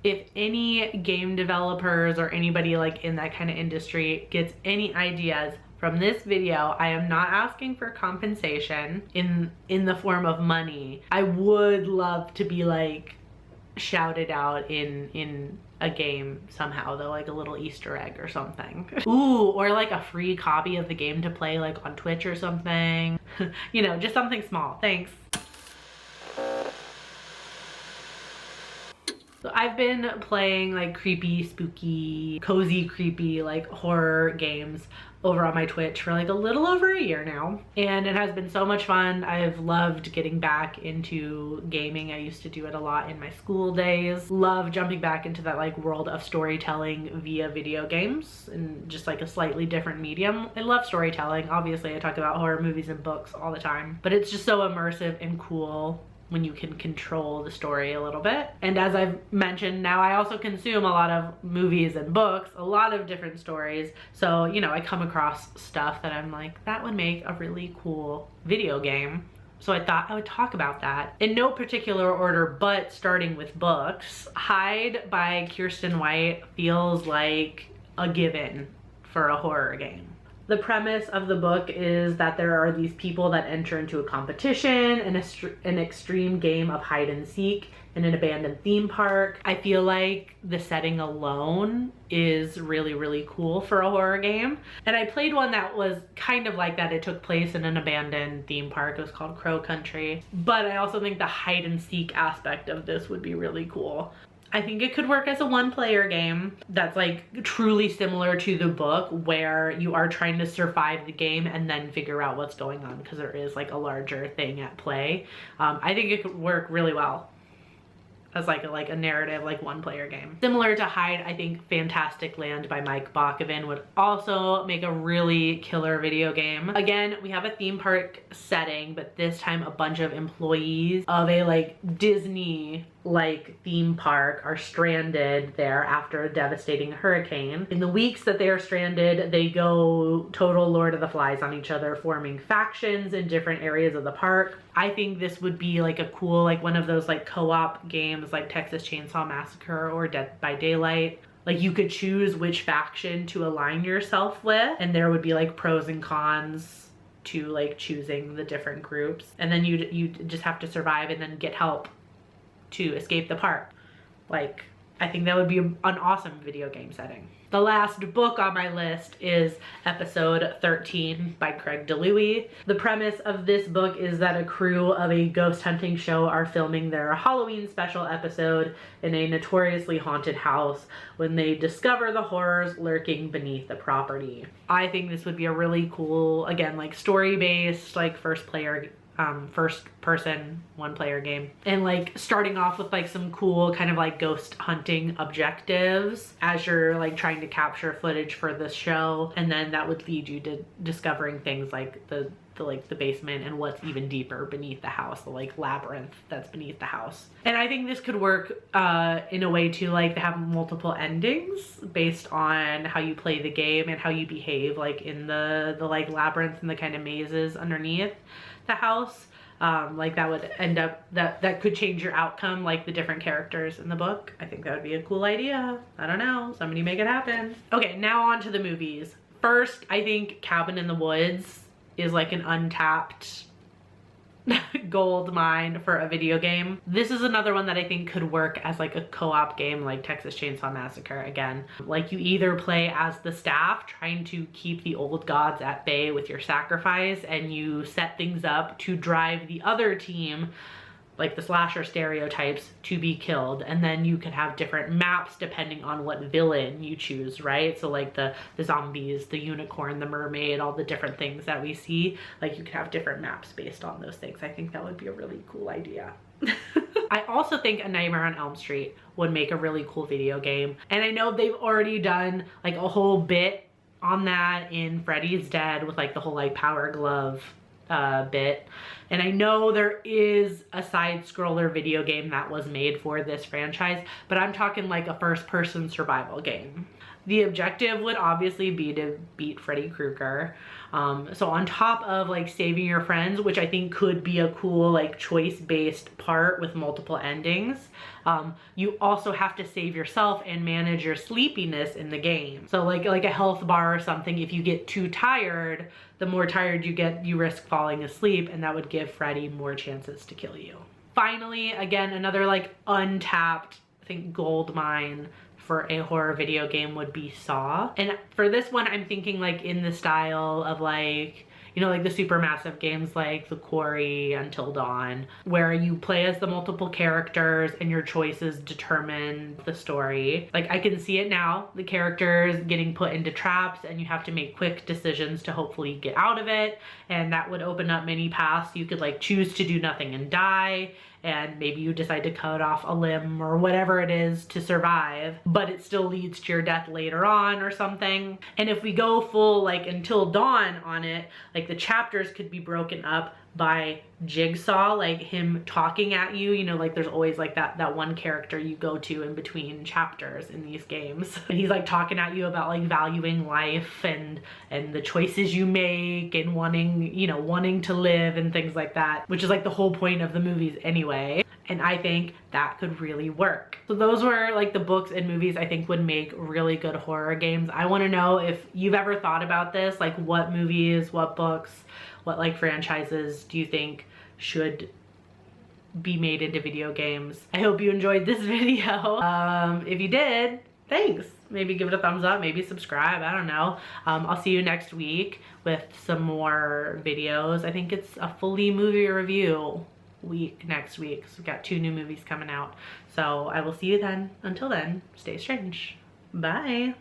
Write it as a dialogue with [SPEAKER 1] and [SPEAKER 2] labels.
[SPEAKER 1] If any game developers or anybody like in that kind of industry gets any ideas from this video, I am not asking for compensation in the form of money. I would love to be like shouted out in a game somehow, though, like a little Easter egg or something. Ooh, or like a free copy of the game to play like on Twitch or something. You know, just something small. Thanks. So I've been playing like creepy, spooky, cozy, creepy, like horror games over on my Twitch for like a little over a year now. And it has been so much fun. I've loved getting back into gaming. I used to do it a lot in my school days. Love jumping back into that like world of storytelling via video games and just like a slightly different medium. I love storytelling. Obviously I talk about horror movies and books all the time, but it's just so immersive and cool when you can control the story a little bit. And as I've mentioned, now I also consume a lot of movies and books, a lot of different stories. So, you know, I come across stuff that I'm like, that would make a really cool video game. So I thought I would talk about that in no particular order, but starting with books. Hide by Kirsten White feels like a given for a horror game. The premise of the book is that there are these people that enter into a competition and an extreme game of hide and seek in an abandoned theme park. I feel like the setting alone is really, really cool for a horror game. And I played one that was kind of like that. It took place in an abandoned theme park. It was called Crow Country. But I also think the hide and seek aspect of this would be really cool. I think it could work as a one-player game that's like truly similar to the book, where you are trying to survive the game and then figure out what's going on, because there is like a larger thing at play. I think it could work really well as like a narrative, like one-player game. Similar to Hide, I think Fantastic Land by Mike Bakoven would also make a really killer video game. Again, we have a theme park setting, but this time a bunch of employees of a like Disney like theme park are stranded there after a devastating hurricane. In the weeks that they are stranded, they go total Lord of the Flies on each other, forming factions in different areas of the park. I think this would be like a cool, like one of those like co-op games like Texas Chainsaw Massacre or Dead by Daylight. Like you could choose which faction to align yourself with, and there would be like pros and cons to like choosing the different groups. And then you just have to survive and then get help to escape the park. Like, I think that would be an awesome video game setting. The last book on my list is Episode 13 by Craig DeLuey. The premise of this book is that a crew of a ghost hunting show are filming their Halloween special episode in a notoriously haunted house when they discover the horrors lurking beneath the property. I think this would be a really cool, again, like story-based, like first person one player game, and like starting off with like some cool kind of like ghost hunting objectives as you're like trying to capture footage for the show, and then that would lead you to discovering things like the basement and what's even deeper beneath the house, the like labyrinth that's beneath the house. And I think this could work in a way to like have multiple endings based on how you play the game and how you behave like in the like labyrinth and the kind of mazes underneath the house. Like that would end up, that could change your outcome, like the different characters in the book. I think that would be a cool idea. I don't know, somebody make it happen. Okay, now on to the movies. First, I think Cabin in the Woods is like an untapped gold mine for a video game. This is another one that I think could work as like a co-op game like Texas Chainsaw Massacre again. Like you either play as the staff trying to keep the old gods at bay with your sacrifice, and you set things up to drive the other team, like the slasher stereotypes, to be killed. And then you can have different maps depending on what villain you choose, right? So like the zombies, the unicorn, the mermaid, all the different things that we see, like you could have different maps based on those things. I think that would be a really cool idea. I also think A Nightmare on Elm Street would make a really cool video game. And I know they've already done like a whole bit on that in Freddy's Dead with like the whole like Power Glove bit. And I know there is a side scroller video game that was made for this franchise, but I'm talking like a first person survival game. The objective would obviously be to beat Freddy Krueger. So on top of like saving your friends, which I think could be a cool like choice-based part with multiple endings, you also have to save yourself and manage your sleepiness in the game. So like a health bar or something, if you get too tired, the more tired you get, you risk falling asleep, and that would give Freddy more chances to kill you. Finally, again, another like untapped, I think, gold mine for a horror video game would be Saw. And for this one, I'm thinking like in the style of like, you know, like the super massive games like The Quarry, Until Dawn, where you play as the multiple characters and your choices determine the story. Like I can see it now, the characters getting put into traps and you have to make quick decisions to hopefully get out of it. And that would open up many paths. You could like choose to do nothing and die, and maybe you decide to cut off a limb or whatever it is to survive, but it still leads to your death later on or something. And if we go full like Until Dawn on it, like the chapters could be broken up by Jigsaw, like him talking at you, you know, like there's always like that one character you go to in between chapters in these games, and he's like talking at you about like valuing life and the choices you make and wanting to live and things like that, which is like the whole point of the movies anyway. And I think that could really work. So those were like the books and movies I think would make really good horror games. I want to know if you've ever thought about this, like what movies, what books, what like franchises do you think should be made into video games? I hope you enjoyed this video. If you did, thanks. Maybe give it a thumbs up, maybe subscribe, I don't know. I'll see you next week with some more videos. I think it's a fully movie review week next week. So we've got 2 new movies coming out. So I will see you then. Until then, stay strange. Bye.